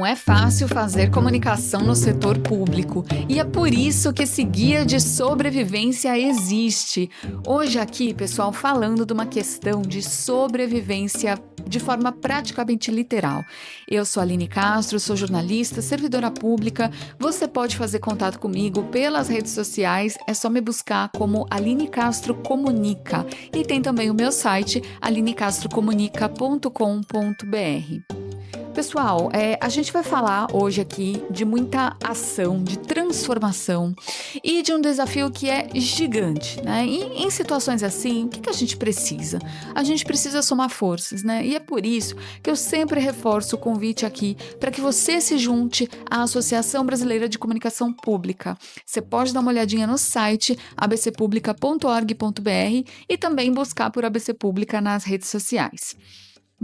Não é fácil fazer comunicação no setor público e é por isso que esse guia de sobrevivência existe. Hoje aqui, pessoal, falando de uma questão de sobrevivência de forma praticamente literal. Eu sou a Aline Castro, sou jornalista, servidora pública. Você pode fazer contato comigo pelas redes sociais, é só me buscar como Aline Castro Comunica. E tem também o meu site, alinecastrocomunica.com.br. Pessoal, a gente vai falar hoje aqui de muita ação, de transformação e de um desafio que é gigante, né? E em situações assim, o que a gente precisa? A gente precisa somar forças, né? E é por isso que eu sempre reforço o convite aqui para que você se junte à Associação Brasileira de Comunicação Pública. Você pode dar uma olhadinha no site abcpublica.org.br e também buscar por ABC Pública nas redes sociais.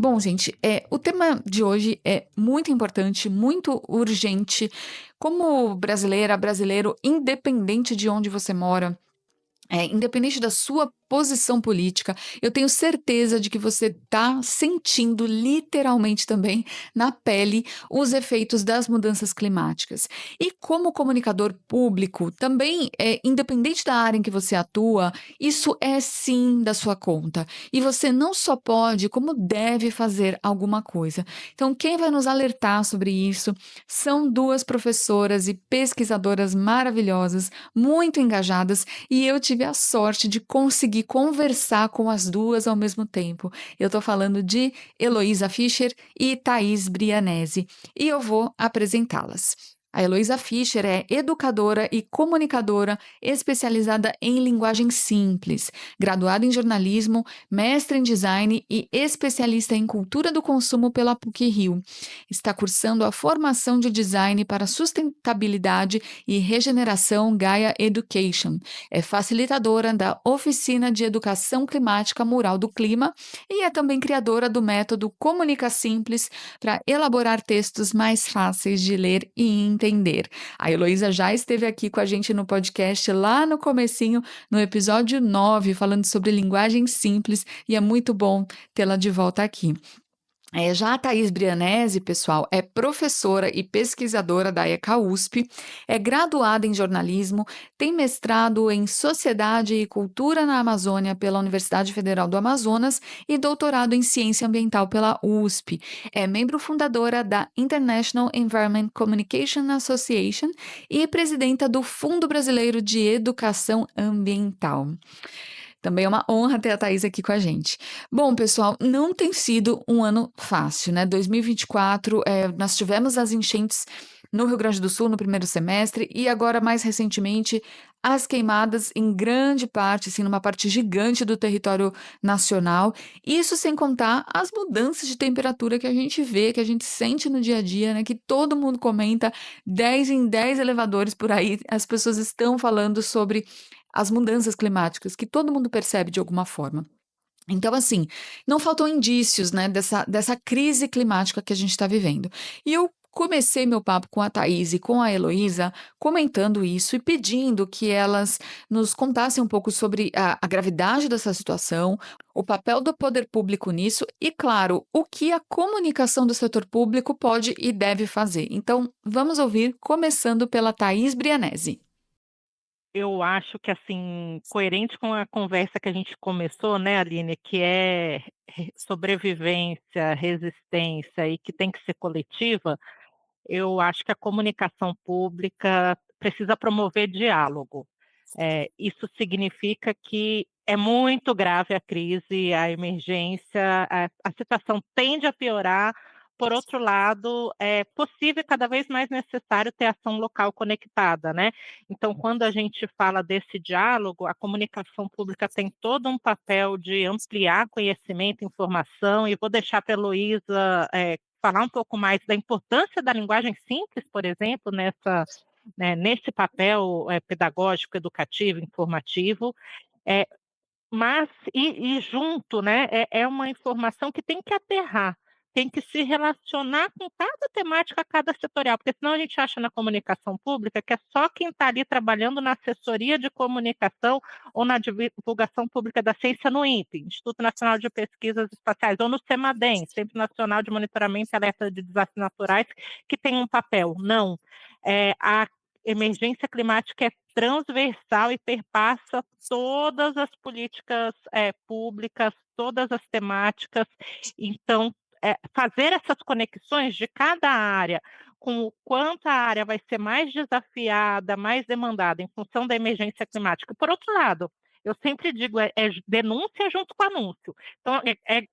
Bom, gente, o tema de hoje é muito importante, muito urgente. Como brasileira, brasileiro, independente de onde você mora, independente da sua posição política, eu tenho certeza de que você está sentindo literalmente também na pele os efeitos das mudanças climáticas. E como comunicador público, também, independente da área em que você atua, isso é sim da sua conta. E você não só pode, como deve fazer alguma coisa. Então, quem vai nos alertar sobre isso são duas professoras e pesquisadoras maravilhosas, muito engajadas, e eu tive a sorte de conseguir conversar com as duas ao mesmo tempo. Eu estou falando de Heloísa Fischer e Thaís Brianesi, e eu vou apresentá-las. A Heloísa Fischer é educadora e comunicadora especializada em linguagem simples, graduada em jornalismo, mestre em design e especialista em cultura do consumo pela PUC-Rio. Está cursando a formação de design para sustentabilidade e regeneração Gaia Education. É facilitadora da Oficina de Educação Climática Mural do Clima e é também criadora do método Comunica Simples para elaborar textos mais fáceis de ler e entender. A Heloísa já esteve aqui com a gente no podcast lá no comecinho, no episódio 9, falando sobre linguagem simples, e é muito bom tê-la de volta aqui. Já a Thaís Brianesi, pessoal, é professora e pesquisadora da ECA USP, é graduada em jornalismo, tem mestrado em Sociedade e Cultura na Amazônia pela Universidade Federal do Amazonas e doutorado em Ciência Ambiental pela USP. É membro fundadora da International Environment Communication Association e presidenta do Fundo Brasileiro de Educação Ambiental. Também é uma honra ter a Thaís aqui com a gente. Bom, pessoal, não tem sido um ano fácil, né? 2024, nós tivemos as enchentes no Rio Grande do Sul no primeiro semestre e agora, mais recentemente, as queimadas em grande parte, assim, numa parte gigante do território nacional. Isso sem contar as mudanças de temperatura que a gente vê, que a gente sente no dia a dia, né? Que todo mundo comenta, 10 em 10 elevadores por aí, as pessoas estão falando sobre as mudanças climáticas, que todo mundo percebe de alguma forma. Então, assim, não faltam indícios, né, dessa crise climática que a gente está vivendo. E eu comecei meu papo com a Thaís e com a Heloísa comentando isso e pedindo que elas nos contassem um pouco sobre a gravidade dessa situação, o papel do poder público nisso e, claro, o que a comunicação do setor público pode e deve fazer. Então, vamos ouvir, começando pela Thaís Brianesi. Eu acho que, assim, coerente com a conversa que a gente começou, né, Aline, que é sobrevivência, resistência e que tem que ser coletiva, eu acho que a comunicação pública precisa promover diálogo. Isso significa que é muito grave a crise, a emergência, a situação tende a piorar. Por outro lado, é possível e cada vez mais necessário ter ação local conectada, né? Então, quando a gente fala desse diálogo, a comunicação pública tem todo um papel de ampliar conhecimento, informação, e vou deixar para a Heloísa falar um pouco mais da importância da linguagem simples, por exemplo, nesse papel pedagógico, educativo, informativo, é, mas junto, né, é uma informação que tem que aterrar, tem que se relacionar com cada temática, cada setorial, porque senão a gente acha na comunicação pública que é só quem está ali trabalhando na assessoria de comunicação ou na divulgação pública da ciência no INPE, Instituto Nacional de Pesquisas Espaciais, ou no CEMADEM, Centro Nacional de Monitoramento e Alerta de Desastres Naturais, que tem um papel. Não. A emergência climática é transversal e perpassa todas as políticas públicas, todas as temáticas. Então, fazer essas conexões de cada área, com o quanto a área vai ser mais desafiada, mais demandada em função da emergência climática. Por outro lado, eu sempre digo, denúncia junto com anúncio. Então,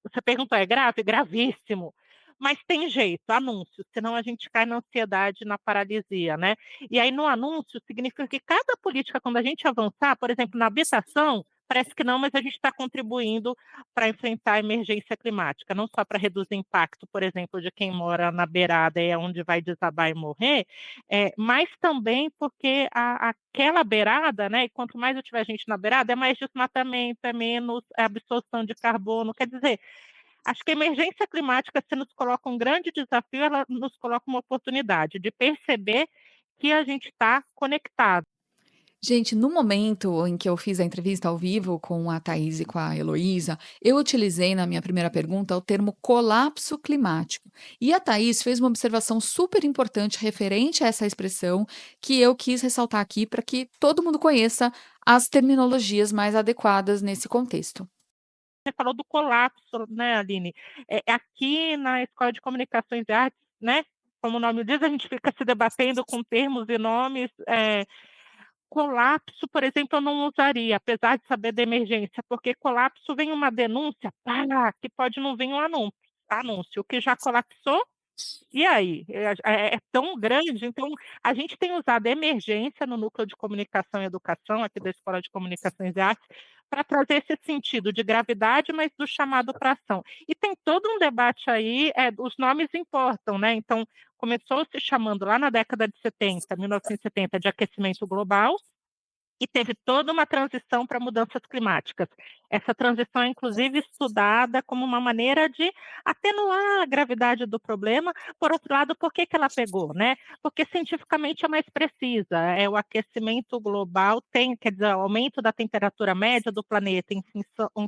você perguntou, é grave? Gravíssimo. Mas tem jeito, anúncio, senão a gente cai na ansiedade, na paralisia, né? E aí, no anúncio, significa que cada política, quando a gente avançar, por exemplo, na habitação, parece que não, mas a gente está contribuindo para enfrentar a emergência climática, não só para reduzir o impacto, por exemplo, de quem mora na beirada e é onde vai desabar e morrer, mas também porque aquela beirada, né, e quanto mais eu tiver gente na beirada, é mais desmatamento, é menos absorção de carbono, quer dizer, acho que a emergência climática, se nos coloca um grande desafio, ela nos coloca uma oportunidade de perceber que a gente está conectado. Gente, no momento em que eu fiz a entrevista ao vivo com a Thaís e com a Heloísa, eu utilizei na minha primeira pergunta o termo colapso climático. E a Thaís fez uma observação super importante referente a essa expressão que eu quis ressaltar aqui para que todo mundo conheça as terminologias mais adequadas nesse contexto. Você falou do colapso, né, Aline? Aqui na Escola de Comunicações e Artes, né, como o nome diz, a gente fica se debatendo com termos e nomes. Colapso, por exemplo, eu não usaria, apesar de saber da emergência, porque colapso vem uma denúncia, que pode não vir um anúncio. O que já colapsou, e aí? É tão grande, então a gente tem usado a emergência no Núcleo de Comunicação e Educação, aqui da Escola de Comunicações e Artes, para trazer esse sentido de gravidade, mas do chamado para ação. E tem todo um debate aí, os nomes importam, né? Então, começou se chamando lá na década de 70, 1970, de aquecimento global, e teve toda uma transição para mudanças climáticas. Essa transição é, inclusive, estudada como uma maneira de atenuar a gravidade do problema. Por outro lado, por que ela pegou, né? Porque cientificamente é mais precisa. O aquecimento global quer dizer, o aumento da temperatura média do planeta em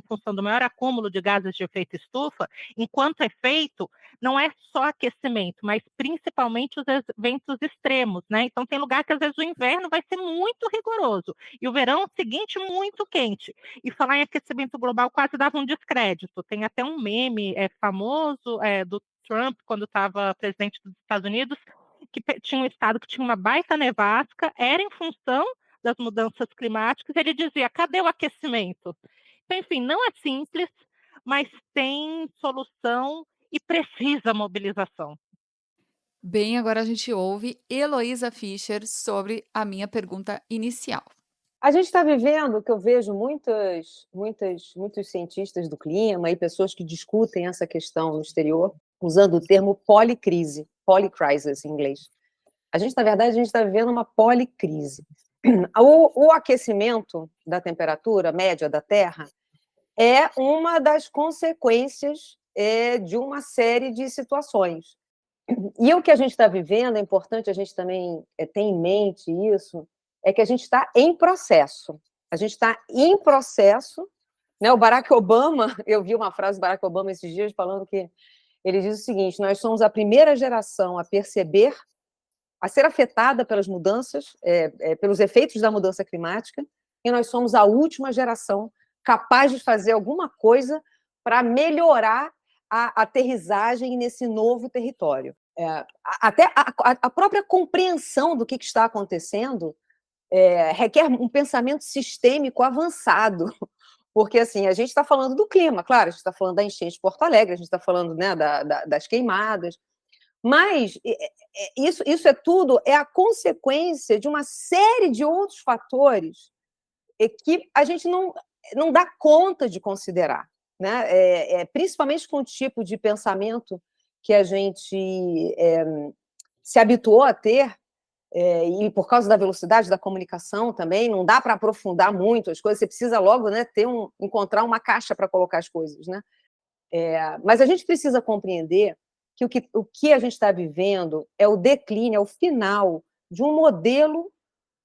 função do maior acúmulo de gases de efeito estufa, enquanto efeito, não é só aquecimento, mas principalmente os eventos extremos, né? Então, tem lugar que às vezes o inverno vai ser muito rigoroso e o verão seguinte muito quente. E falar em aquecimento global quase dava um descrédito. Tem até um meme famoso do Trump, quando estava presidente dos Estados Unidos, que tinha um estado que tinha uma baita nevasca, era em função das mudanças climáticas, ele dizia, cadê o aquecimento? Então, enfim, não é simples, mas tem solução e precisa mobilização. Bem, agora a gente ouve Heloísa Fischer sobre a minha pergunta inicial. A gente está vivendo, que eu vejo muitos cientistas do clima e pessoas que discutem essa questão no exterior, usando o termo polycrisis em inglês. Na verdade, a gente está vivendo uma policrise. O aquecimento da temperatura média da Terra é uma das consequências de uma série de situações. E o que a gente está vivendo, é importante a gente também ter em mente isso, é que a gente está em processo. A gente está em processo, né? O Barack Obama, eu vi uma frase do Barack Obama esses dias falando que ele diz o seguinte: nós somos a primeira geração a perceber, a ser afetada pelas mudanças, pelos efeitos da mudança climática, e nós somos a última geração capaz de fazer alguma coisa para melhorar a aterrissagem nesse novo território. Até a própria compreensão do que está acontecendo requer um pensamento sistêmico avançado, porque assim, a gente está falando do clima, claro, a gente está falando da enchente de Porto Alegre, a gente está falando, né, das queimadas, mas isso tudo é a consequência de uma série de outros fatores que a gente não dá conta de considerar, né? Principalmente com o tipo de pensamento que a gente se habituou a ter, e por causa da velocidade da comunicação também, não dá para aprofundar muito as coisas, você precisa logo, né, encontrar uma caixa para colocar as coisas, né? Mas a gente precisa compreender que o que a gente está vivendo é o declínio, é o final de um modelo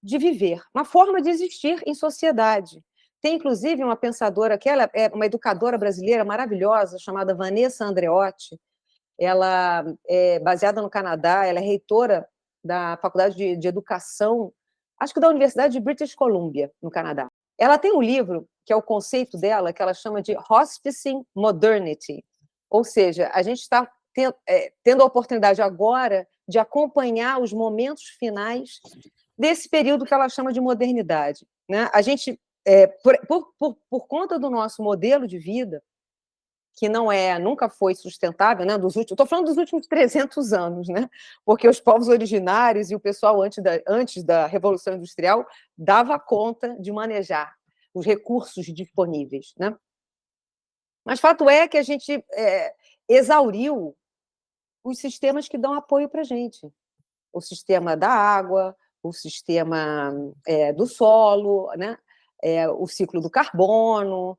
de viver, uma forma de existir em sociedade. Tem, inclusive, uma pensadora, que ela é uma educadora brasileira maravilhosa, chamada Vanessa Andreotti. Ela é baseada no Canadá, ela é reitora da Faculdade de Educação, acho que da Universidade de British Columbia, no Canadá. Ela tem um livro, que é o conceito dela, que ela chama de Hospicing Modernity, ou seja, a gente está tendo a oportunidade agora de acompanhar os momentos finais desse período que ela chama de modernidade, né? A gente, por conta do nosso modelo de vida, que nunca foi sustentável, né? Estou falando dos últimos 300 anos, né? Porque os povos originários e o pessoal antes da Revolução Industrial dava conta de manejar os recursos disponíveis, né? Mas fato é que a gente exauriu os sistemas que dão apoio para a gente. O sistema da água, o sistema do solo, né? O ciclo do carbono,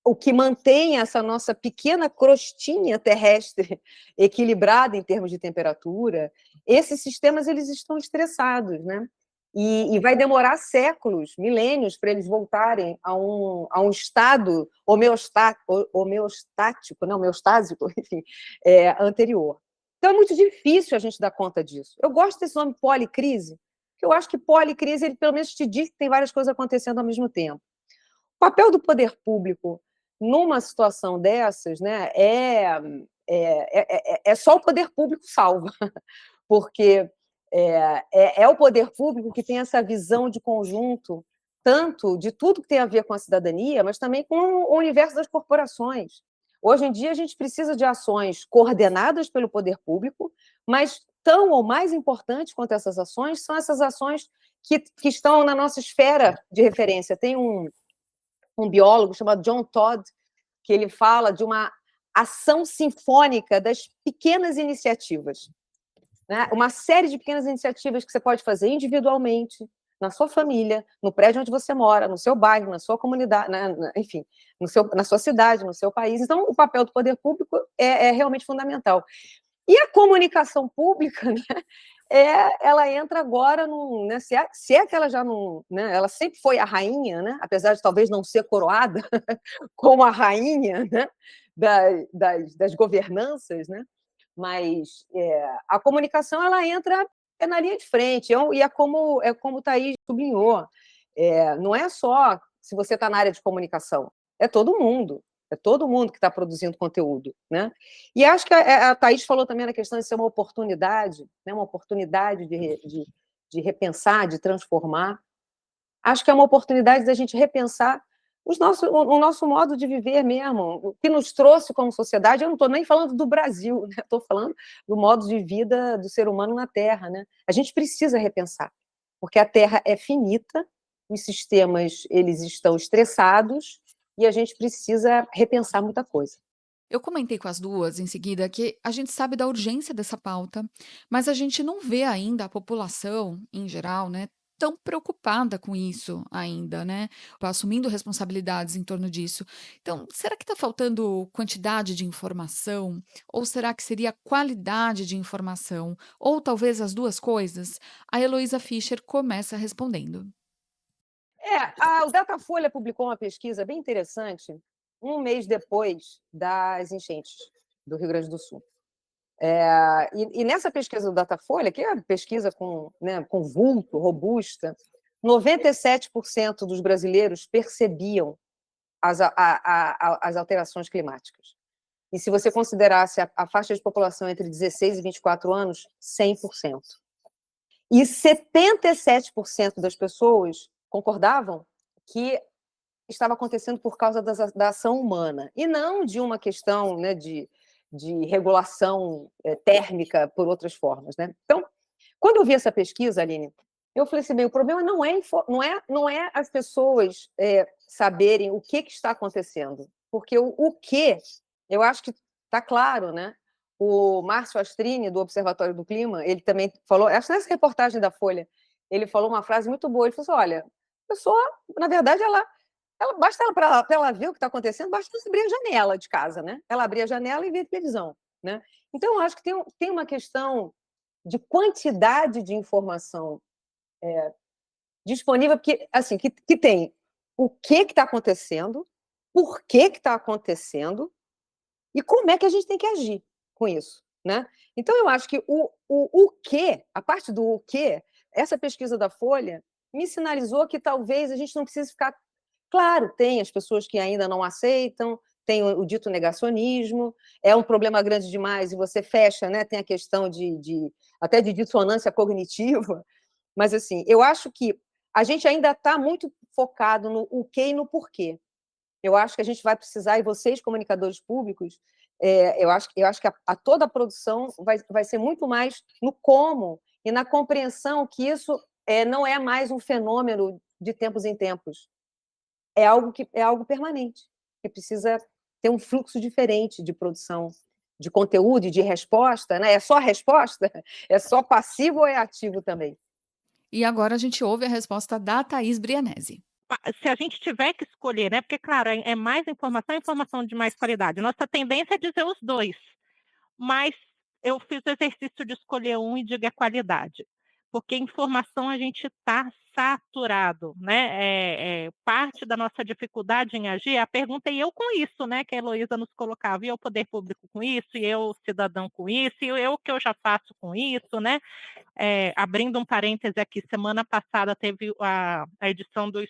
o que mantém essa nossa pequena crostinha terrestre equilibrada em termos de temperatura. Esses sistemas eles estão estressados, né? E vai demorar séculos, milênios, para eles voltarem a um estado homeostático, não, homeostásico, enfim, anterior. Então, é muito difícil a gente dar conta disso. Eu gosto desse nome policrise, porque eu acho que policrise, ele pelo menos te diz que tem várias coisas acontecendo ao mesmo tempo. O papel do poder público numa situação dessas, né, é só o poder público salva, porque é o poder público que tem essa visão de conjunto, tanto de tudo que tem a ver com a cidadania, mas também com o universo das corporações. Hoje em dia, a gente precisa de ações coordenadas pelo poder público, mas tão ou mais importantes quanto essas ações são essas ações que estão na nossa esfera de referência. Tem um biólogo chamado John Todd, que ele fala de uma ação sinfônica das pequenas iniciativas, né? Uma série de pequenas iniciativas que você pode fazer individualmente, na sua família, no prédio onde você mora, no seu bairro, na sua comunidade, enfim, na sua cidade, no seu país. Então, o papel do poder público é realmente fundamental. E a comunicação pública, né, ela entra agora, né, se é que ela já não... Né, ela sempre foi a rainha, né, apesar de talvez não ser coroada como a rainha, né, das governanças, né, mas a comunicação ela entra na linha de frente, e é como o Thaís sublinhou, não é só se você está na área de comunicação, é todo mundo que está produzindo conteúdo, né? E acho que a Thaís falou também na questão de ser uma oportunidade, né? Uma oportunidade de repensar, de transformar. Acho que é uma oportunidade da gente repensar o nosso modo de viver mesmo, o que nos trouxe como sociedade. Eu não estou nem falando do Brasil, né? Estou falando do modo de vida do ser humano na Terra, né? A gente precisa repensar, porque a Terra é finita, os sistemas eles estão estressados, e a gente precisa repensar muita coisa. Eu comentei com as duas em seguida que a gente sabe da urgência dessa pauta, mas a gente não vê ainda a população, em geral, né, tão preocupada com isso ainda, né, assumindo responsabilidades em torno disso. Então, será que está faltando quantidade de informação? Ou será que seria qualidade de informação? Ou talvez as duas coisas? A Heloísa Fischer começa respondendo. O Datafolha publicou uma pesquisa bem interessante, um mês depois das enchentes do Rio Grande do Sul. E nessa pesquisa do Datafolha, que é uma pesquisa com vulto, robusta, 97% dos brasileiros percebiam as alterações climáticas. E se você considerasse a faixa de população entre 16 e 24 anos, 100%. E 77% das pessoas concordavam que estava acontecendo por causa da ação humana, e não de uma questão, né, de regulação térmica por outras formas, né? Então, quando eu vi essa pesquisa, Aline, eu falei assim, o problema não é as pessoas saberem o que está acontecendo, porque o que, eu acho que está claro, né? O Márcio Astrini, do Observatório do Clima, ele também falou, acho que nessa reportagem da Folha, ele falou uma frase muito boa, ele falou assim, olha, a pessoa, na verdade, basta para ela ver o que está acontecendo, basta ela abrir a janela de casa, né? Ela abrir a janela e ver a televisão. né? Então, eu acho que tem uma questão de quantidade de informação disponível, porque, assim, que tem o que está acontecendo, por que está acontecendo e como é que a gente tem que agir com isso, né? Então, eu acho que o que, a parte do o que, essa pesquisa da Folha me sinalizou que talvez a gente não precise ficar... Claro, tem as pessoas que ainda não aceitam, tem o dito negacionismo, é um problema grande demais e você fecha, né? Tem a questão até de dissonância cognitiva, mas, assim, eu acho que a gente ainda está muito focado no o que e no porquê. Eu acho que a gente vai precisar, e vocês, comunicadores públicos, eu acho que toda a produção vai ser muito mais no como e na compreensão que isso não é mais um fenômeno de tempos em tempos. É algo permanente, que precisa ter um fluxo diferente de produção de conteúdo e de resposta, né? É só resposta? É só passivo ou é ativo também? E agora a gente ouve a resposta da Thaís Brianesi. Se a gente tiver que escolher, né? Porque, claro, é mais informação de mais qualidade. Nossa tendência é dizer os dois, mas eu fiz o exercício de escolher um e digo a qualidade, porque informação a gente está saturado, né? Parte da nossa dificuldade em agir é a pergunta, e eu com isso, né? Que a Heloísa nos colocava, e eu poder público com isso, e eu cidadão com isso, e eu o que eu já faço com isso, né? Abrindo um parêntese aqui, semana passada teve a edição do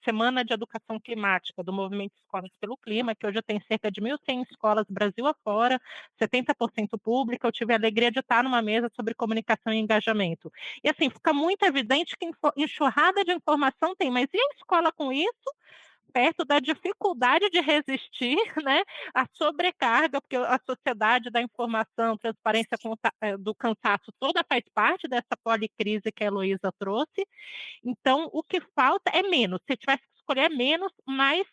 Semana de Educação Climática do Movimento Escolas pelo Clima, que hoje tem cerca de 1.100 escolas Brasil afora, 70% pública. Eu tive a alegria de estar numa mesa sobre comunicação e engajamento. E, assim, fica muito evidente que enxurrada de informação tem, mas e a escola com isso? Perto da dificuldade de resistir, né, à sobrecarga, porque a sociedade da informação, transparência do cansaço, toda faz parte dessa policrise que a Heloísa trouxe. Então, o que falta é menos. Se tivesse que escolher, é menos, mas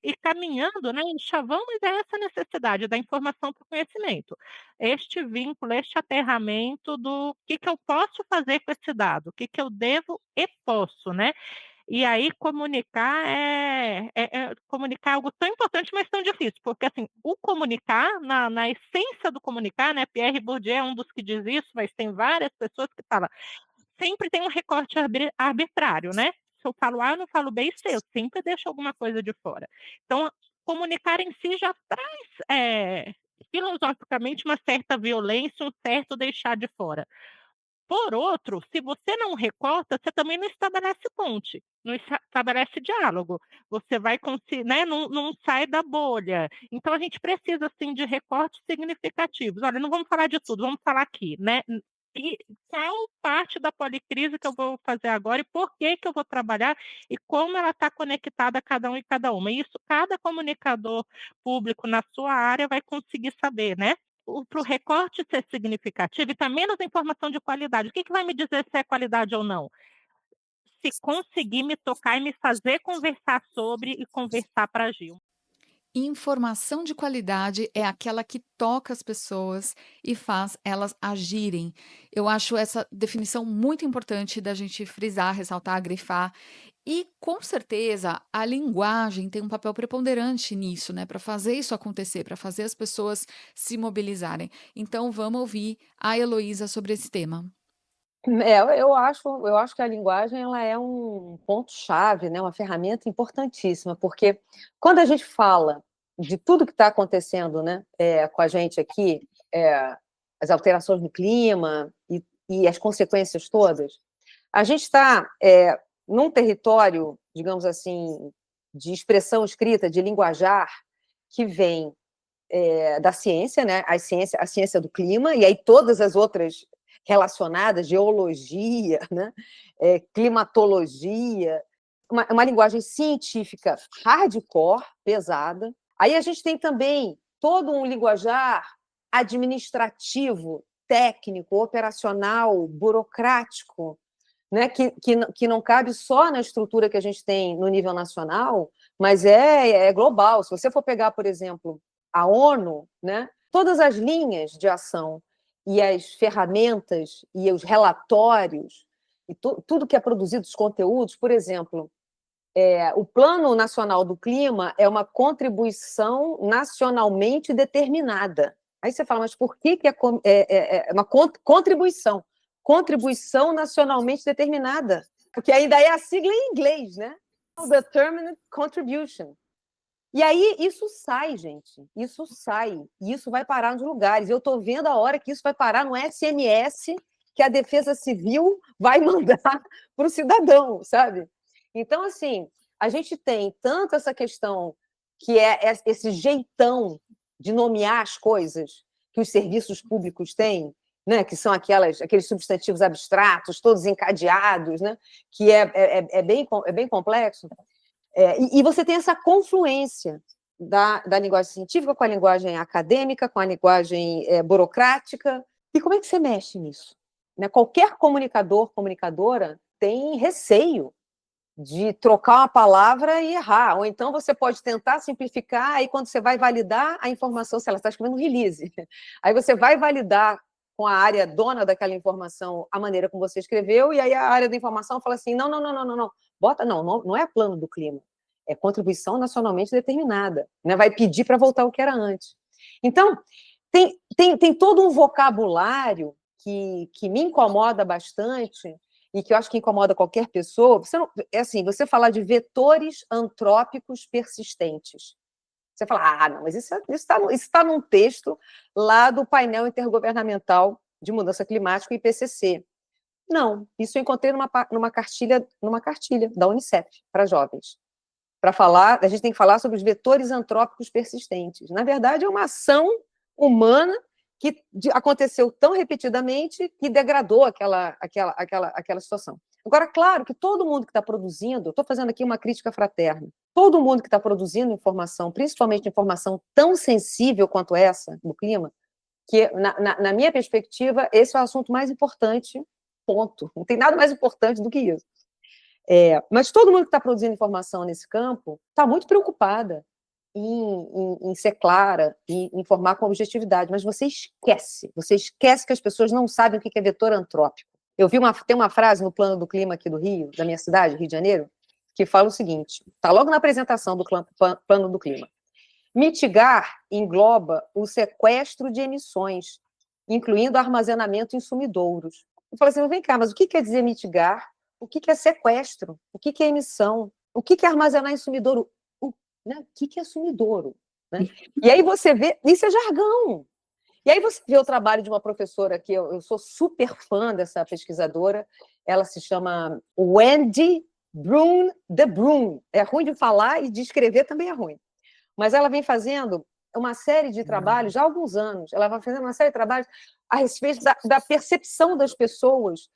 ir caminhando, né, enchavando essa necessidade da informação para o conhecimento. Este vínculo, este aterramento do que eu posso fazer com esse dado, o que eu devo e posso, né? E aí comunicar é algo tão importante, mas tão difícil, porque, assim, o comunicar, na essência do comunicar, né, Pierre Bourdieu é um dos que diz isso, mas tem várias pessoas que falam, sempre tem um recorte arbitrário, né? Se eu falo A, eu não falo B e C, eu sempre deixo alguma coisa de fora. Então, comunicar em si já traz, filosoficamente, uma certa violência, um certo deixar de fora. Por outro, se você não recorta, você também não estabelece ponte, não estabelece diálogo. Você vai né, não sai da bolha. Então, a gente precisa, sim, de recortes significativos. Olha, não vamos falar de tudo, vamos falar aqui, né? E qual parte da policrise que eu vou fazer agora e por que eu vou trabalhar e como ela está conectada a cada um e cada uma. E isso, cada comunicador público na sua área vai conseguir saber, né? Para o recorte ser significativo e tá menos informação de qualidade. O que vai me dizer se é qualidade ou não? Se conseguir me tocar e me fazer conversar sobre e conversar para agir. Informação de qualidade é aquela que toca as pessoas e faz elas agirem. Eu acho essa definição muito importante da gente frisar, ressaltar, grifar. E com certeza a linguagem tem um papel preponderante nisso, né? Para fazer isso acontecer, para fazer as pessoas se mobilizarem. Então vamos ouvir a Heloísa sobre esse tema. Eu acho que a linguagem ela é um ponto-chave, né? Uma ferramenta importantíssima, porque quando a gente fala de tudo que está acontecendo, né, com a gente aqui, as alterações no clima e as consequências todas, a gente está num território, digamos assim, de expressão escrita, de linguajar, que vem da ciência, né? A ciência do clima, e aí todas as outras relacionadas, geologia, né? Climatologia, uma linguagem científica hardcore, pesada. Aí a gente tem também todo um linguajar administrativo, técnico, operacional, burocrático, né? Que não cabe só na estrutura que a gente tem no nível nacional, mas é global. Se você for pegar, por exemplo, a ONU, né? Todas as linhas de ação e as ferramentas e os relatórios e tudo que é produzido, os conteúdos, por exemplo, o Plano Nacional do Clima é uma contribuição nacionalmente determinada. Aí você fala, mas por que é uma contribuição? Contribuição nacionalmente determinada. Porque ainda é a sigla em inglês, né? Determined Contribution. E aí isso sai, gente. Isso sai. E isso vai parar nos lugares. Eu estou vendo a hora que isso vai parar no SMS que a Defesa Civil vai mandar para o cidadão, sabe? Então, assim, a gente tem tanto essa questão que é esse jeitão de nomear as coisas que os serviços públicos têm, né, que são aqueles substantivos abstratos, todos encadeados, né, que é bem complexo. E você tem essa confluência da linguagem científica com a linguagem acadêmica, com a linguagem burocrática. E como é que você mexe nisso? Né? Qualquer comunicador, comunicadora, tem receio de trocar uma palavra e errar. Ou então você pode tentar simplificar, aí quando você vai validar a informação, se ela está escrevendo um release, aí você vai validar com a área dona daquela informação a maneira como você escreveu, e aí a área da informação fala assim, não, bota, não é plano do clima, é contribuição nacionalmente determinada, né? Vai pedir para voltar o que era antes. Então, tem todo um vocabulário que me incomoda bastante, e que eu acho que incomoda qualquer pessoa. Você falar de vetores antrópicos persistentes. Você fala, não, mas isso está num texto lá do painel intergovernamental de mudança climática, o IPCC. Não, isso eu encontrei numa cartilha da Unicef para jovens. Para falar, a gente tem que falar sobre os vetores antrópicos persistentes. Na verdade, é uma ação humana que aconteceu tão repetidamente que degradou aquela situação. Agora, claro que todo mundo que está produzindo, estou fazendo aqui uma crítica fraterna, todo mundo que está produzindo informação, principalmente informação tão sensível quanto essa do clima, que, na minha perspectiva, esse é o assunto mais importante, ponto. Não tem nada mais importante do que isso. Mas todo mundo que está produzindo informação nesse campo está muito preocupada em ser clara, em informar com objetividade, mas você esquece que as pessoas não sabem o que é vetor antrópico. Tem uma frase no plano do clima aqui do Rio, da minha cidade, Rio de Janeiro, que fala o seguinte, está logo na apresentação do plano do clima. Mitigar engloba o sequestro de emissões, incluindo armazenamento em sumidouros. Eu falei assim, vem cá, mas o que quer dizer mitigar? O que é sequestro? O que é emissão? O que é armazenar em sumidouro? Né? O que é sumidouro? Né? E aí você vê, isso é jargão. E aí você vê o trabalho de uma professora que eu sou super fã dessa pesquisadora, ela se chama Wendy Brun de Brun. É ruim de falar e de escrever também é ruim. Mas ela vem fazendo uma série de trabalhos, já há alguns anos, ela vai fazendo uma série de trabalhos a respeito da percepção das pessoas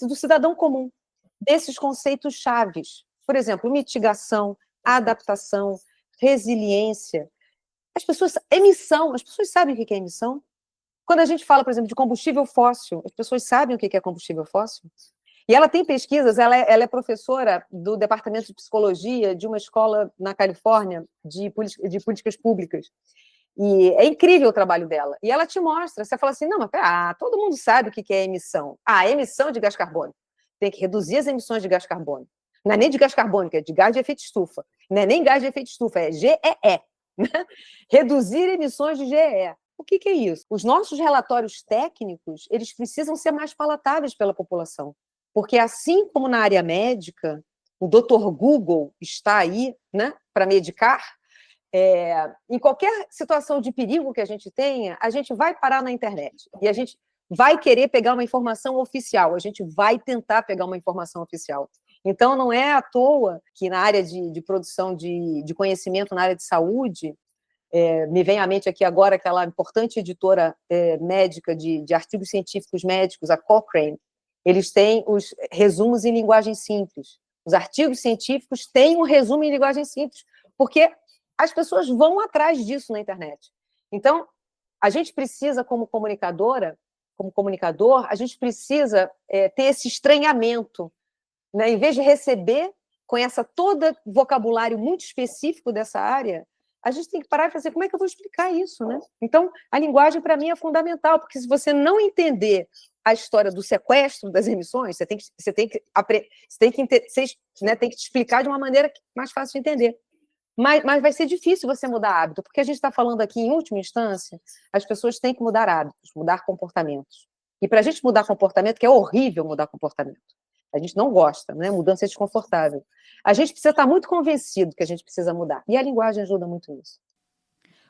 do cidadão comum, desses conceitos chaves. Por exemplo, mitigação, adaptação, resiliência. Emissão, as pessoas sabem o que é emissão? Quando a gente fala, por exemplo, de combustível fóssil, as pessoas sabem o que é combustível fóssil? E ela tem pesquisas, ela é professora do Departamento de Psicologia de uma escola na Califórnia de políticas públicas. E é incrível o trabalho dela. E ela te mostra, você fala assim, não, mas todo mundo sabe o que é emissão. Emissão de gás carbônico. Tem que reduzir as emissões de gás carbônico. Não é nem de gás carbônico, é de gás de efeito estufa. Não é nem gás de efeito estufa, é GEE. Né? Reduzir emissões de GEE. O que é isso? Os nossos relatórios técnicos, eles precisam ser mais palatáveis pela população. Porque assim como na área médica, o Dr. Google está aí, né, para medicar, em qualquer situação de perigo que a gente tenha, a gente vai parar na internet. E a gente vai querer pegar uma informação oficial, a gente vai tentar pegar uma informação oficial. Então, não é à toa que na área de produção de conhecimento, na área de saúde, me vem à mente aqui agora aquela importante editora médica de artigos científicos médicos, a Cochrane, eles têm os resumos em linguagem simples. Os artigos científicos têm um resumo em linguagem simples, porque as pessoas vão atrás disso na internet. Então, a gente precisa, como comunicador, a gente precisa ter esse estranhamento, né? Em vez de receber com todo vocabulário muito específico dessa área, a gente tem que parar e fazer como é que eu vou explicar isso, né? Então, a linguagem, para mim, é fundamental, porque se você não entender a história do sequestro das emissões, você tem que te explicar de uma maneira mais fácil de entender. Mas vai ser difícil você mudar hábito, porque a gente está falando aqui, em última instância, as pessoas têm que mudar hábitos, mudar comportamentos. E para a gente mudar comportamento, que é horrível mudar comportamento, a gente não gosta, né? Mudança é desconfortável. A gente precisa estar muito convencido que a gente precisa mudar. E a linguagem ajuda muito nisso.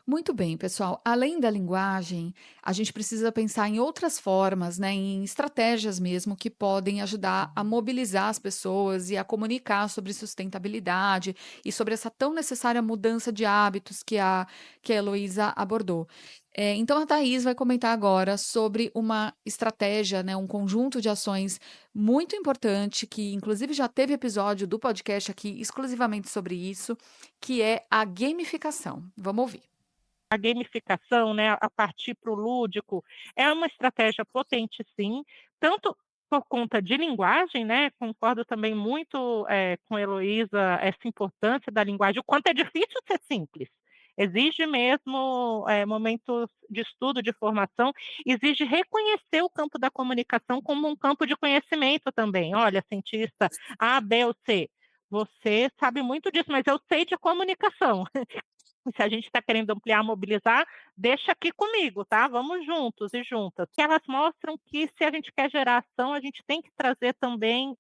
Muito bem, pessoal. Além da linguagem, a gente precisa pensar em outras formas, né, em estratégias mesmo que podem ajudar a mobilizar as pessoas e a comunicar sobre sustentabilidade e sobre essa tão necessária mudança de hábitos que a Heloísa abordou. Então, a Thaís vai comentar agora sobre uma estratégia, né, um conjunto de ações muito importante, que inclusive já teve episódio do podcast aqui exclusivamente sobre isso, que é a gamificação. Vamos ouvir. A gamificação, né, a partir para o lúdico, é uma estratégia potente, sim, tanto por conta de linguagem, né? Concordo também muito com a Heloísa, essa importância da linguagem, o quanto é difícil ser simples. Exige mesmo momentos de estudo, de formação, exige reconhecer o campo da comunicação como um campo de conhecimento também. Olha, cientista A, B ou C, você sabe muito disso, mas eu sei de comunicação. Se a gente está querendo ampliar, mobilizar, deixa aqui comigo, tá? Vamos juntos e juntas. Que elas mostram que se a gente quer gerar ação, a gente tem que trazer também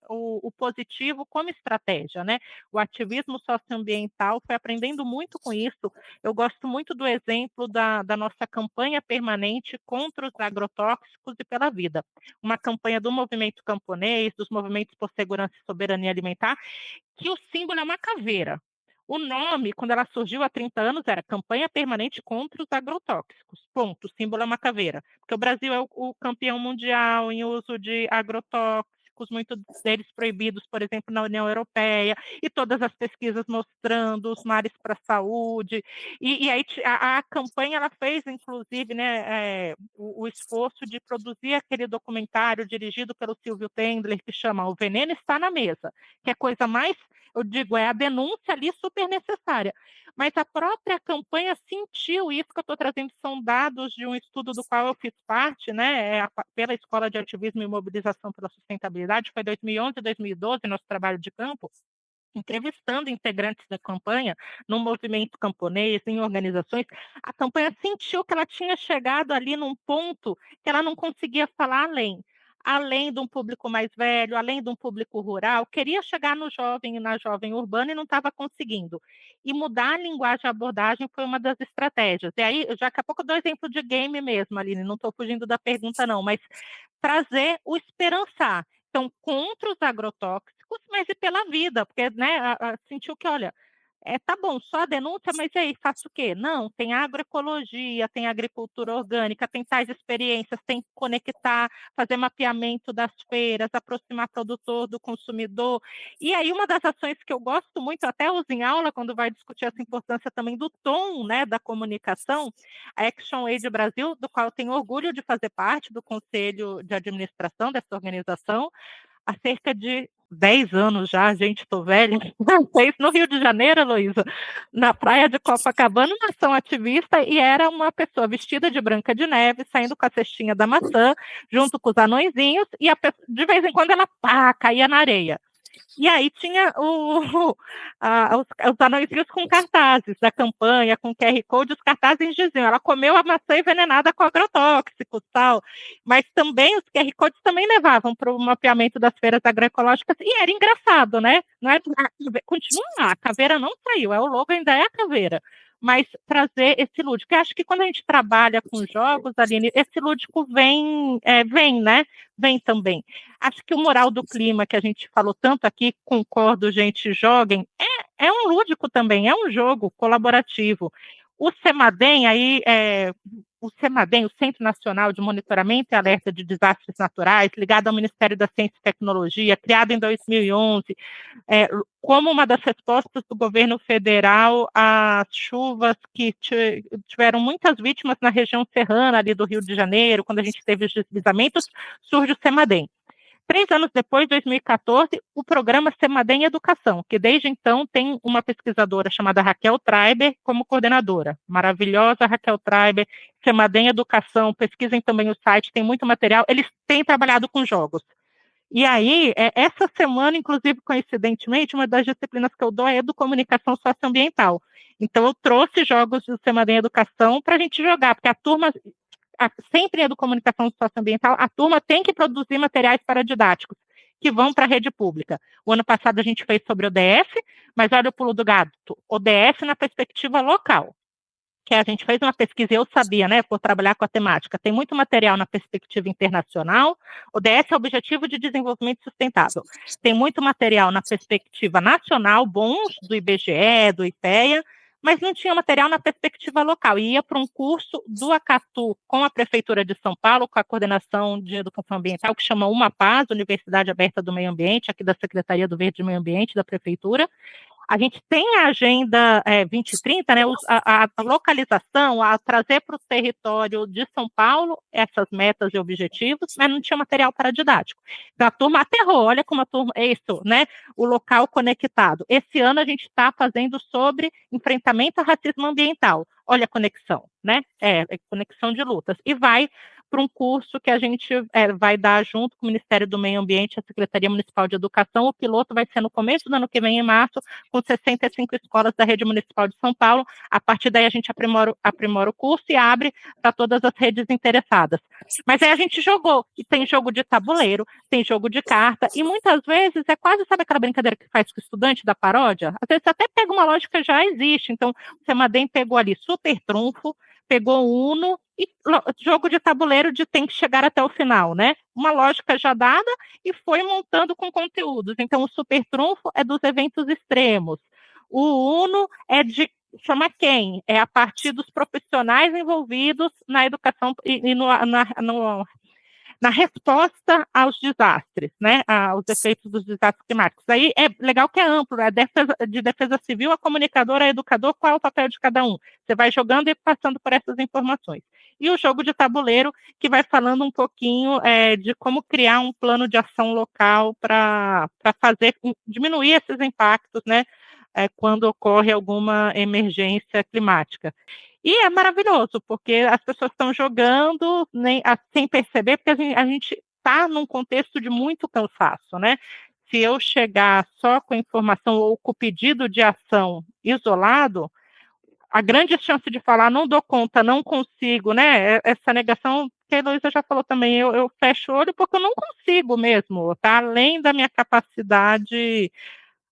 o positivo como estratégia, né? O ativismo socioambiental foi aprendendo muito com isso. Eu gosto muito do exemplo da nossa campanha permanente contra os agrotóxicos e pela vida. Uma campanha do movimento camponês, dos movimentos por segurança e soberania alimentar, que o símbolo é uma caveira. O nome, quando ela surgiu há 30 anos, era Campanha Permanente contra os Agrotóxicos. Ponto. O símbolo é uma caveira. Porque o Brasil é o campeão mundial em uso de agrotóxicos, muitos deles proibidos, por exemplo, na União Europeia, e todas as pesquisas mostrando os males para a saúde. E aí a campanha ela fez, inclusive, né, o esforço de produzir aquele documentário dirigido pelo Silvio Tendler, que chama O Veneno Está na Mesa, que é a coisa mais, eu digo, é a denúncia ali super necessária. Mas a própria campanha sentiu isso que eu estou trazendo, são dados de um estudo do qual eu fiz parte, né, pela Escola de Ativismo e Mobilização pela Sustentabilidade, foi 2011 e 2012, nosso trabalho de campo, entrevistando integrantes da campanha no movimento camponês, em organizações. A campanha sentiu que ela tinha chegado ali num ponto que ela não conseguia falar além de um público mais velho, além de um público rural, queria chegar no jovem e na jovem urbana e não estava conseguindo. E mudar a linguagem e a abordagem foi uma das estratégias. E aí, já daqui a pouco eu dou exemplo de game mesmo, Aline, não estou fugindo da pergunta não, mas trazer o esperançar. Então, contra os agrotóxicos, mas e pela vida, porque né, sentiu que, olha, tá bom, só a denúncia, mas e aí, faço o quê? Não, tem agroecologia, tem agricultura orgânica, tem tais experiências, tem que conectar, fazer mapeamento das feiras, aproximar produtor do consumidor. E aí, uma das ações que eu gosto muito, até uso em aula, quando vai discutir essa importância também do tom, né, da comunicação, a ActionAid Brasil, do qual eu tenho orgulho de fazer parte do conselho de administração dessa organização, há cerca de 10 anos já, gente, estou velha, fez no Rio de Janeiro, Heloísa, na praia de Copacabana, uma ação ativista, e era uma pessoa vestida de Branca de Neve, saindo com a cestinha da maçã, junto com os anõezinhos, e de vez em quando ela caía na areia. E aí tinha os anõezinhos com cartazes da campanha, com QR Code, os cartazes diziam, ela comeu a maçã envenenada com agrotóxicos, tal. Mas também os QR Codes também levavam para o mapeamento das feiras agroecológicas, e era engraçado, né? Não é, continua lá, a caveira não saiu, o logo ainda é a caveira. Mas trazer esse lúdico. Eu acho que quando a gente trabalha com jogos, Aline, esse lúdico vem, né? Vem também. Acho que o Moral do Clima, que a gente falou tanto aqui, concordo, gente, joguem, é um lúdico também, é um jogo colaborativo. O CEMADEM, o CEMADEM, o Centro Nacional de Monitoramento e Alerta de Desastres Naturais, ligado ao Ministério da Ciência e Tecnologia, criado em 2011, como uma das respostas do governo federal às chuvas que tiveram muitas vítimas na região serrana ali do Rio de Janeiro, quando a gente teve os deslizamentos, surge o CEMADEM. 3 anos depois, 2014, o programa CEMADEM Educação, que desde então tem uma pesquisadora chamada Raquel Treiber como coordenadora. Maravilhosa Raquel Treiber, CEMADEM Educação, pesquisem também o site, tem muito material. Eles têm trabalhado com jogos. E aí, essa semana, inclusive, coincidentemente, uma das disciplinas que eu dou é Educomunicação Socioambiental. Então, eu trouxe jogos do Semana em Educação para a gente jogar, porque a turma, sempre em Educomunicação Socioambiental, a turma tem que produzir materiais paradidáticos que vão para a rede pública. O ano passado a gente fez sobre ODS, mas olha o pulo do gato, ODS na perspectiva local, que a gente fez uma pesquisa, eu sabia, né, por trabalhar com a temática, tem muito material na perspectiva internacional, ODS é o Objetivo de Desenvolvimento Sustentável, tem muito material na perspectiva nacional, bons, do IBGE, do IPEA, mas não tinha material na perspectiva local, e ia para um curso do Acatu com a Prefeitura de São Paulo, com a Coordenação de Educação Ambiental, que chama Uma Paz, Universidade Aberta do Meio Ambiente, aqui da Secretaria do Verde e Meio Ambiente, da Prefeitura. A gente tem a Agenda 2030, né, a localização, a trazer para o território de São Paulo essas metas e objetivos, mas não tinha material paradidático. Então a turma aterrou, olha como a turma, é isso, né, o local conectado. Esse ano a gente está fazendo sobre enfrentamento ao racismo ambiental. Olha a conexão, né, conexão de lutas. E vai para um curso que a gente vai dar junto com o Ministério do Meio Ambiente e a Secretaria Municipal de Educação. O piloto vai ser no começo do ano que vem, em março, com 65 escolas da rede municipal de São Paulo. A partir daí a gente aprimora o curso e abre para todas as redes interessadas. Mas aí a gente jogou, e tem jogo de tabuleiro, tem jogo de carta, e muitas vezes é quase, sabe aquela brincadeira que faz com o estudante da paródia? Às vezes até pega uma lógica que já existe. Então, o Semadem pegou ali super trunfo, pegou Uno e jogo de tabuleiro de tem que chegar até o final, né? Uma lógica já dada e foi montando com conteúdos. Então, o super trunfo é dos eventos extremos. O Uno é de chama quem? É a partir dos profissionais envolvidos na educação e na resposta aos desastres, né, aos efeitos dos desastres climáticos. Aí é legal que é amplo, é de defesa civil, a comunicadora, a educador, qual é o papel de cada um? Você vai jogando e passando por essas informações. E o jogo de tabuleiro, que vai falando um pouquinho de como criar um plano de ação local para diminuir esses impactos, né, quando ocorre alguma emergência climática. E é maravilhoso, porque as pessoas estão jogando sem perceber, porque a gente está num contexto de muito cansaço, né? Se eu chegar só com a informação ou com o pedido de ação isolado, a grande chance de falar, não dou conta, não consigo, né? Essa negação, que a Heloísa já falou também, eu fecho o olho porque eu não consigo mesmo, tá? Além da minha capacidade,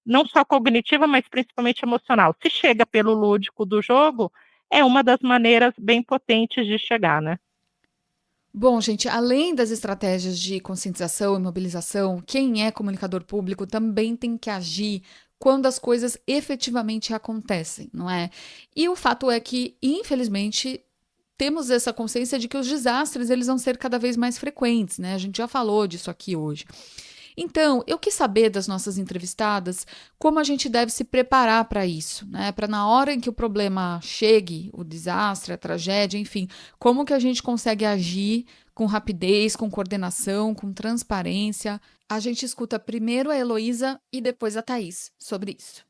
não só cognitiva, mas principalmente emocional. Se chega pelo lúdico do jogo, é uma das maneiras bem potentes de chegar, né? Bom, gente, além das estratégias de conscientização e mobilização, quem é comunicador público também tem que agir quando as coisas efetivamente acontecem, não é? E o fato é que, infelizmente, temos essa consciência de que os desastres eles vão ser cada vez mais frequentes, né? A gente já falou disso aqui hoje. Então, eu quis saber das nossas entrevistadas como a gente deve se preparar para isso, né? Para na hora em que o problema chegue, o desastre, a tragédia, enfim, como que a gente consegue agir com rapidez, com coordenação, com transparência. A gente escuta primeiro a Heloísa e depois a Thaís sobre isso.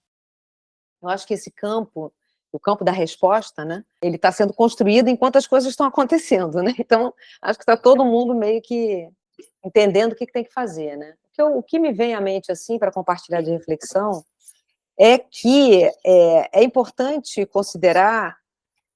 Eu acho que esse campo, o campo da resposta, né, ele está sendo construído enquanto as coisas estão acontecendo, né? Então, acho que está todo mundo meio que entendendo o que tem que fazer, né? O que me vem à mente, assim, para compartilhar de reflexão, é que é importante considerar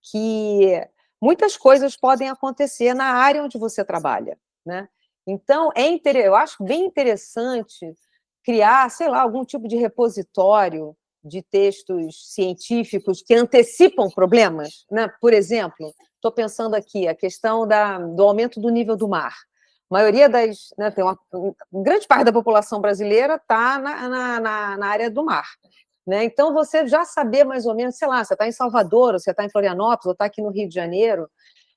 que muitas coisas podem acontecer na área onde você trabalha, né? Então, eu acho bem interessante criar, sei lá, algum tipo de repositório de textos científicos que antecipam problemas, né? Por exemplo, estou pensando aqui a questão do aumento do nível do mar. A maioria né, tem uma grande parte da população brasileira está na área do mar. Né? Então, você já saber mais ou menos, sei lá, você está em Salvador, ou você está em Florianópolis, ou está aqui no Rio de Janeiro,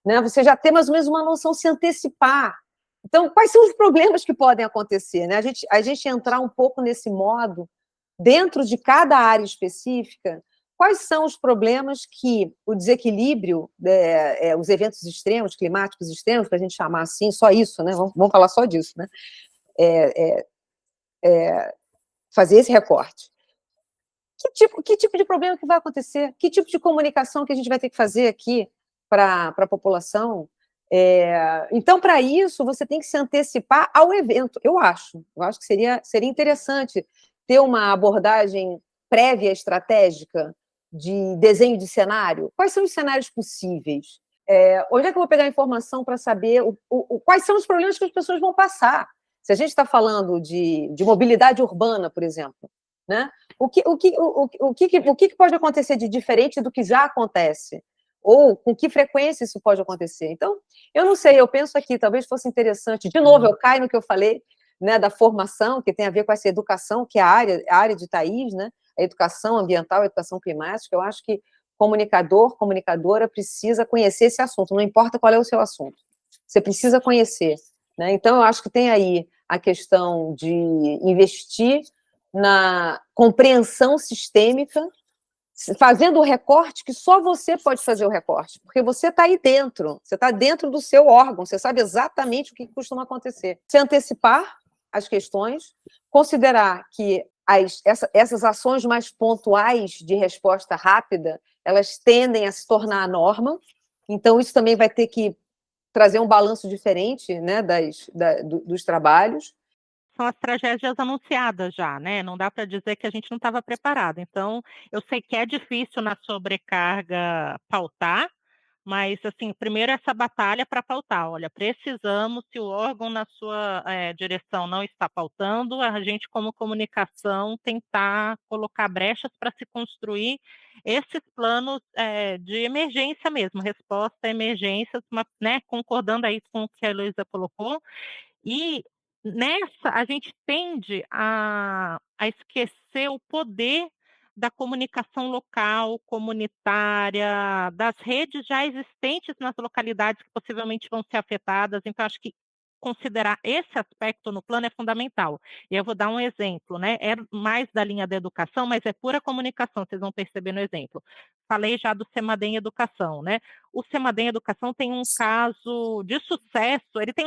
né? Você já tem mais ou menos uma noção, se antecipar. Então, quais são os problemas que podem acontecer? Né? A gente entrar um pouco nesse modo, dentro de cada área específica, quais são os problemas que o desequilíbrio, os eventos extremos, climáticos extremos, para a gente chamar assim, só isso, né? Vamos falar só disso, né? Fazer esse recorte. Que tipo de problema que vai acontecer? Que tipo de comunicação que a gente vai ter que fazer aqui para a população? Então, para isso, você tem que se antecipar ao evento, eu acho. Eu acho que seria interessante ter uma abordagem prévia estratégica de desenho de cenário. Quais são os cenários possíveis? Onde é que eu vou pegar a informação para saber quais são os problemas que as pessoas vão passar? Se a gente está falando de mobilidade urbana, por exemplo, né? O que pode acontecer de diferente do que já acontece? Ou com que frequência isso pode acontecer? Então, eu não sei, eu penso aqui, talvez fosse interessante, de novo, eu caio no que eu falei, né, da formação, que tem a ver com essa educação, que é a área de Thaís, né, a educação ambiental, a educação climática. Eu acho que comunicador, comunicadora precisa conhecer esse assunto, não importa qual é o seu assunto, você precisa conhecer, né? Então, eu acho que tem aí a questão de investir na compreensão sistêmica, fazendo o recorte que só você pode fazer o recorte, porque você está aí dentro, você está dentro do seu órgão, você sabe exatamente o que costuma acontecer. Se antecipar as questões, considerar que essas ações mais pontuais de resposta rápida, elas tendem a se tornar a norma, então isso também vai ter que trazer um balanço diferente, né, dos trabalhos. São as tragédias anunciadas já, né, não dá para dizer que a gente não estava preparado. Então, eu sei que é difícil na sobrecarga pautar, mas, assim, primeiro essa batalha para pautar. Olha, precisamos, se o órgão na sua, direção não está pautando, a gente como comunicação tentar colocar brechas para se construir esses planos, de emergência mesmo, resposta a emergências, né, concordando aí com o que a Heloísa colocou, e nessa a gente tende a esquecer o poder da comunicação local, comunitária, das redes já existentes nas localidades que possivelmente vão ser afetadas. Então acho que considerar esse aspecto no plano é fundamental. E eu vou dar um exemplo, né, é mais da linha da educação, mas é pura comunicação, vocês vão perceber no exemplo. Falei já do Semadem Educação, né, o Semadem Educação tem um caso de sucesso, ele tem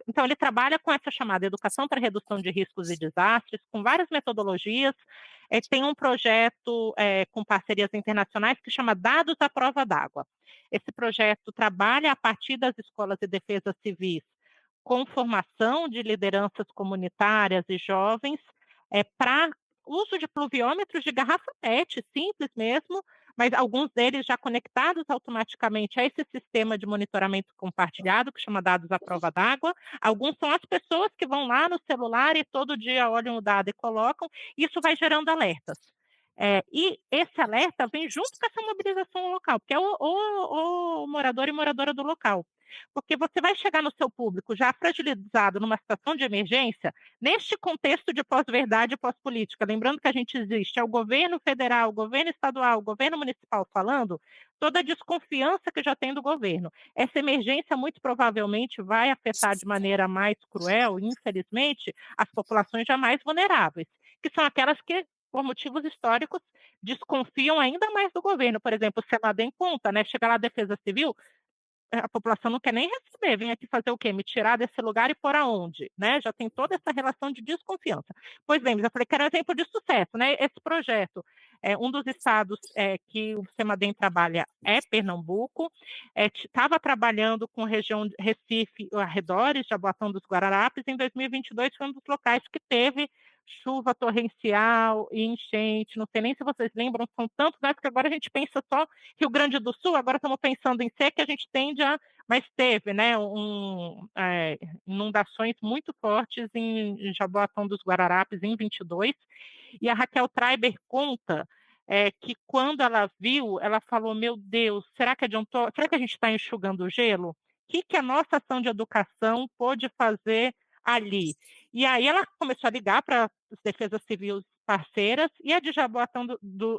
então ele trabalha com essa chamada educação para redução de riscos e desastres, com várias metodologias, tem um projeto com parcerias internacionais que chama Dados à Prova d'Água. Esse projeto trabalha a partir das escolas de defesa civis com formação de lideranças comunitárias e jovens, para uso de pluviômetros de garrafa PET, simples mesmo, mas alguns deles já conectados automaticamente a esse sistema de monitoramento compartilhado, que chama Dados à Prova d'Água. Alguns são as pessoas que vão lá no celular e todo dia olham o dado e colocam, isso vai gerando alertas. E esse alerta vem junto com essa mobilização local, porque é o morador e moradora do local. Porque você vai chegar no seu público já fragilizado numa situação de emergência, neste contexto de pós-verdade e pós-política, lembrando que a gente existe, é o governo federal, o governo estadual, o governo municipal falando, toda a desconfiança que já tem do governo. Essa emergência muito provavelmente vai afetar de maneira mais cruel, infelizmente, as populações já mais vulneráveis, que são aquelas que, por motivos históricos, desconfiam ainda mais do governo. Por exemplo, o Semadem conta, né? Chega lá a Defesa Civil, a população não quer nem receber, vem aqui fazer o quê? Me tirar desse lugar e por aonde, né? Já tem toda essa relação de desconfiança. Pois bem, já falei que era um exemplo de sucesso, né? Esse projeto, um dos estados que o Semadem trabalha é Pernambuco, estava trabalhando com a região de Recife, arredores, Jaboatão dos Guararapes, em 2022 foi um dos locais que teve chuva torrencial e enchente, não sei nem se vocês lembram, são tantos, né? Porque agora a gente pensa só Rio Grande do Sul, agora estamos pensando em seca, a gente tende a. Mas teve, né, inundações muito fortes em Jaboatão dos Guararapes em 22, e a Raquel Treiber conta que quando ela viu, ela falou: Meu Deus, será que adiantou? Será que a gente está enxugando o gelo? O que a nossa ação de educação pôde fazer ali? E aí ela começou a ligar para as defesas civis parceiras, e a de Jaboatão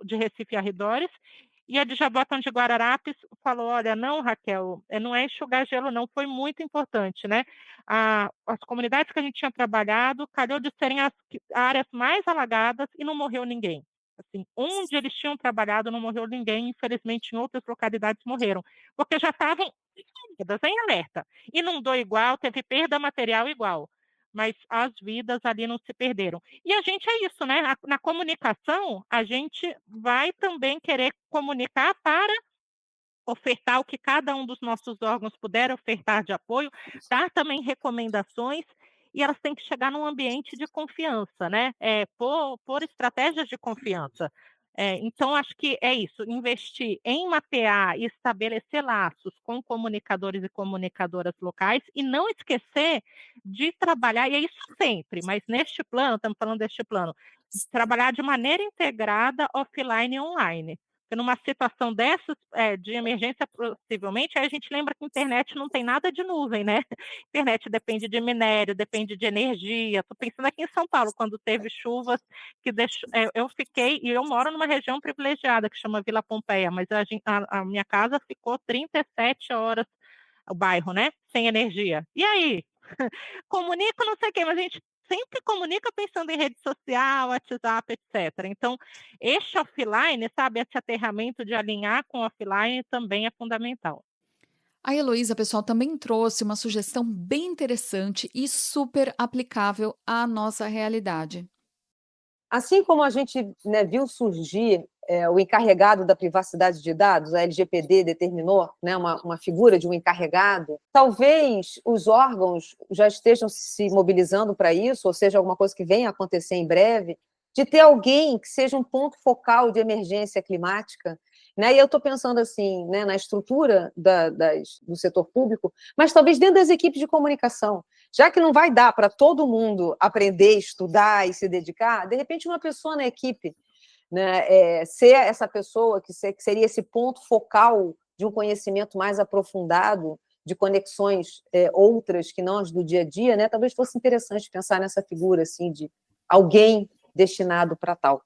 de Recife e arredores, e a de Jaboatão de Guararapes falou: Olha, não, Raquel, não é enxugar gelo, não, foi muito importante, né? As comunidades que a gente tinha trabalhado, calhou de serem as áreas mais alagadas e não morreu ninguém. Assim, onde eles tinham trabalhado não morreu ninguém, infelizmente em outras localidades morreram, porque já estavam em alerta. Inundou igual, teve perda material igual, mas as vidas ali não se perderam. E a gente é isso, né? Na comunicação, a gente vai também querer comunicar para ofertar o que cada um dos nossos órgãos puder ofertar de apoio, dar também recomendações, e elas têm que chegar num ambiente de confiança, né, por estratégias de confiança. Então acho que é isso, investir em mapear e estabelecer laços com comunicadores e comunicadoras locais, e não esquecer de trabalhar, e é isso sempre, mas neste plano, estamos falando deste plano, trabalhar de maneira integrada, offline e online. Porque numa situação dessas, de emergência, possivelmente, aí a gente lembra que a internet não tem nada de nuvem, né? Internet depende de minério, depende de energia. Estou pensando aqui em São Paulo, quando teve chuvas que deixou. Eu fiquei, e eu moro numa região privilegiada que chama Vila Pompeia, mas a minha casa ficou 37 horas, o bairro, né? Sem energia. E aí? Comunica, não sei o quê, mas a gente sempre comunica pensando em rede social, WhatsApp, etc. Então, este offline, sabe, esse aterramento de alinhar com o offline também é fundamental. A Heloísa, pessoal, também trouxe uma sugestão bem interessante e super aplicável à nossa realidade. Assim como a gente, né, viu surgir o encarregado da privacidade de dados, a LGPD determinou, né, uma figura de um encarregado, talvez os órgãos já estejam se mobilizando para isso, ou seja, alguma coisa que venha a acontecer em breve, de ter alguém que seja um ponto focal de emergência climática, né? E eu estou pensando assim, né, na estrutura do setor público, mas talvez dentro das equipes de comunicação. Já que não vai dar para todo mundo aprender, estudar e se dedicar, de repente uma pessoa na equipe, né, ser essa pessoa que seria esse ponto focal de um conhecimento mais aprofundado, de conexões outras que não as do dia a dia, né, talvez fosse interessante pensar nessa figura assim, de alguém destinado para tal.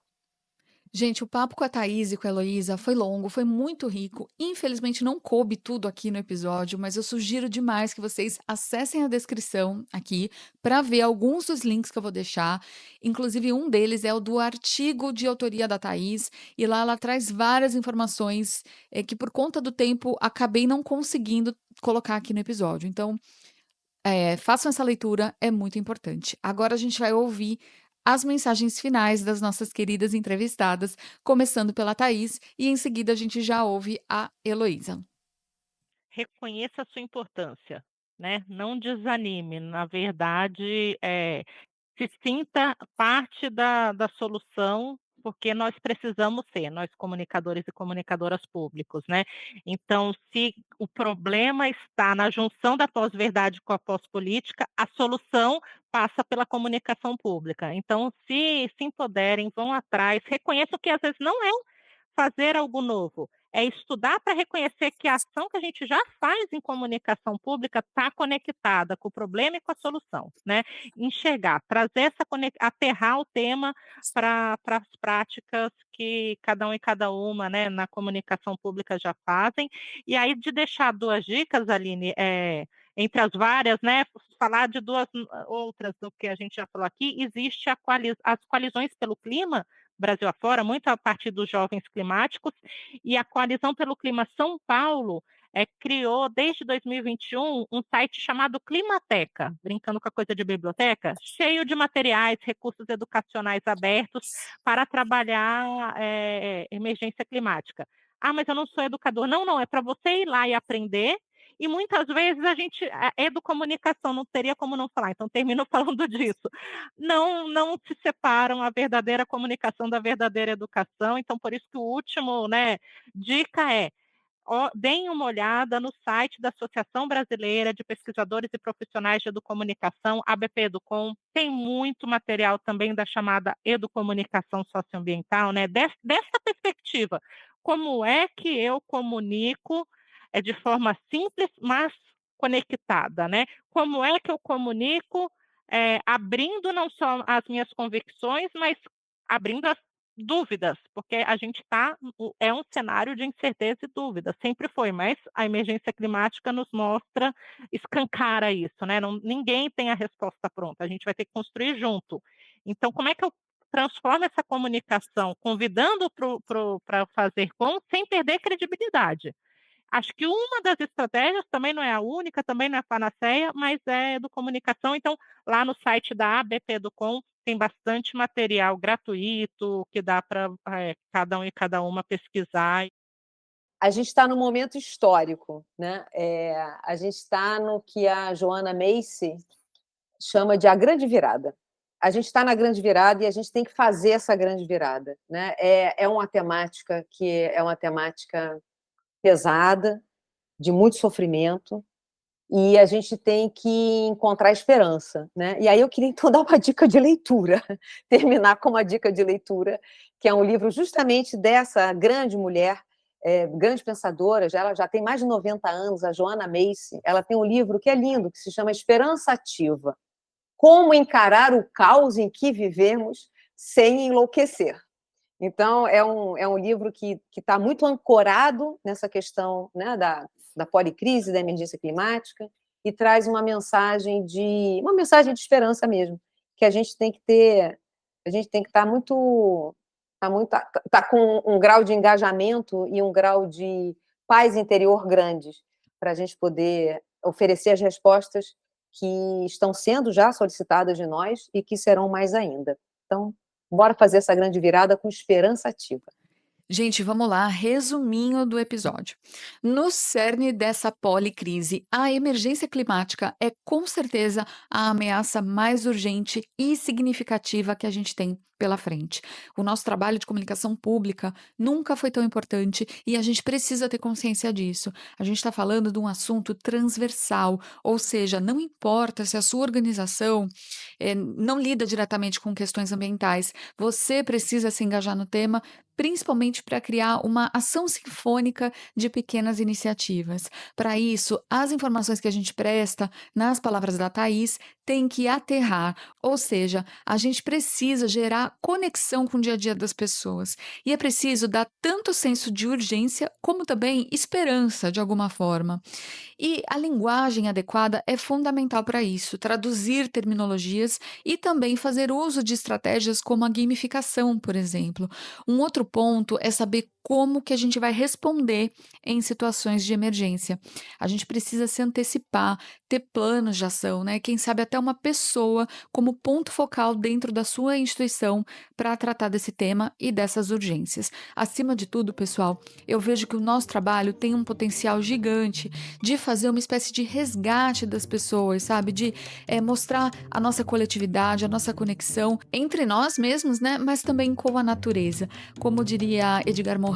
Gente, o papo com a Thaís e com a Heloísa foi longo, foi muito rico. Infelizmente não coube tudo aqui no episódio, mas eu sugiro demais que vocês acessem a descrição aqui para ver alguns dos links que eu vou deixar. Inclusive, um deles é o do artigo de autoria da Thaís, e lá ela traz várias informações que, por conta do tempo, acabei não conseguindo colocar aqui no episódio. Então, façam essa leitura, é muito importante. Agora a gente vai ouvir as mensagens finais das nossas queridas entrevistadas, começando pela Thaís, e em seguida a gente já ouve a Heloísa. Reconheça a sua importância, né? Não desanime. Na verdade, se sinta parte da solução, porque nós precisamos ser, nós comunicadores e comunicadoras públicos, né? Então, se o problema está na junção da pós-verdade com a pós-política, a solução passa pela comunicação pública. Então, se empoderem, vão atrás, reconheçam que às vezes não é fazer algo novo, é estudar para reconhecer que a ação que a gente já faz em comunicação pública está conectada com o problema e com a solução, né? Enxergar, trazer aterrar o tema para as práticas que cada um e cada uma, né, na comunicação pública já fazem. E aí de deixar duas dicas, Aline, entre as várias, né, falar de duas outras do que a gente já falou aqui, existe as coalizões pelo clima, Brasil afora, muito a partir dos jovens climáticos, e a Coalizão pelo Clima São Paulo criou, desde 2021, um site chamado Climateca, brincando com a coisa de biblioteca, cheio de materiais, recursos educacionais abertos para trabalhar emergência climática. Ah, mas eu não sou educador. Não, não, é para você ir lá e aprender, e muitas vezes a gente é do comunicação, não teria como não falar, então termino falando disso. Não se separam a verdadeira comunicação da verdadeira educação, então por isso que o último, né, dica deem uma olhada no site da Associação Brasileira de Pesquisadores e Profissionais de Educomunicação, ABP Educom, tem muito material também da chamada educomunicação socioambiental, né, dessa perspectiva. Como é que eu comunico de forma simples, mas conectada, né? Como é que eu comunico abrindo não só as minhas convicções, mas abrindo as dúvidas, porque a gente é um cenário de incerteza e dúvida, sempre foi, mas a emergência climática nos mostra, escancara isso, né? Ninguém tem a resposta pronta, a gente vai ter que construir junto. Então, como é que eu transformo essa comunicação, convidando para fazer sem perder credibilidade? Acho que uma das estratégias, também não é a única, também não é a panaceia, mas é do comunicação. Então, lá no site da ABP Educom tem bastante material gratuito que dá para cada um e cada uma pesquisar. a gente está num momento histórico, né? A gente está no que a Joanna Macy chama de a grande virada. A gente está na grande virada e a gente tem que fazer essa grande virada, né? É uma temática que é uma temática pesada, de muito sofrimento, e a gente tem que encontrar esperança, né? E aí eu queria então dar uma dica de leitura, terminar com uma dica de leitura, que é um livro justamente dessa grande mulher, grande pensadora, ela já tem mais de 90 anos, a Joanna Macy. Ela tem um livro que é lindo, que se chama Esperança Ativa. Como encarar o caos em que vivemos sem enlouquecer. Então, é um livro que está muito ancorado nessa questão, né, da policrise, da emergência climática, e traz uma mensagem de esperança mesmo, que a gente tem que estar tá com um grau de engajamento e um grau de paz interior grandes, para a gente poder oferecer as respostas que estão sendo já solicitadas de nós e que serão mais ainda. Então, bora fazer essa grande virada com esperança ativa. Gente, vamos lá, resuminho do episódio. No cerne dessa policrise, a emergência climática é com certeza a ameaça mais urgente e significativa que a gente tem pela frente. O nosso trabalho de comunicação pública nunca foi tão importante e a gente precisa ter consciência disso. A gente está falando de um assunto transversal, ou seja, não importa se a sua organização não lida diretamente com questões ambientais, você precisa se engajar no tema, principalmente para criar uma ação sinfônica de pequenas iniciativas. Para isso, as informações que a gente presta, nas palavras da Thaís, tem que aterrar, ou seja, a gente precisa gerar conexão com o dia a dia das pessoas. E é preciso dar tanto senso de urgência, como também esperança, de alguma forma. E a linguagem adequada é fundamental para isso, traduzir terminologias e também fazer uso de estratégias como a gamificação, por exemplo. Um outro ponto é saber como que a gente vai responder em situações de emergência. A gente precisa se antecipar, ter planos de ação, né? Quem sabe até uma pessoa como ponto focal dentro da sua instituição para tratar desse tema e dessas urgências. Acima de tudo, pessoal, eu vejo que o nosso trabalho tem um potencial gigante de fazer uma espécie de resgate das pessoas, sabe? De mostrar a nossa coletividade, a nossa conexão entre nós mesmos, né? Mas também com a natureza. Como diria Edgar Morin,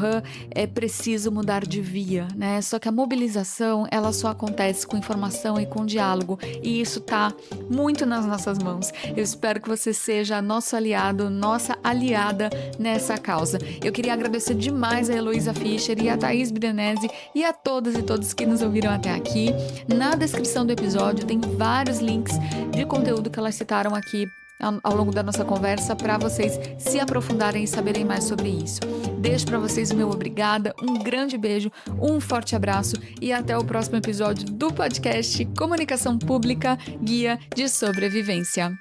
é preciso mudar de via, né? Só que a mobilização, ela só acontece com informação e com diálogo, e isso tá muito nas nossas mãos. Eu espero que você seja nosso aliado, nossa aliada nessa causa. Eu queria agradecer demais a Heloísa Fischer e a Thaís Bidanese e a todas e todos que nos ouviram até aqui. Na descrição do episódio tem vários links de conteúdo que elas citaram aqui ao longo da nossa conversa para vocês se aprofundarem e saberem mais sobre isso. Deixo para vocês o meu obrigada, um grande beijo, um forte abraço e até o próximo episódio do podcast Comunicação Pública, Guia de Sobrevivência.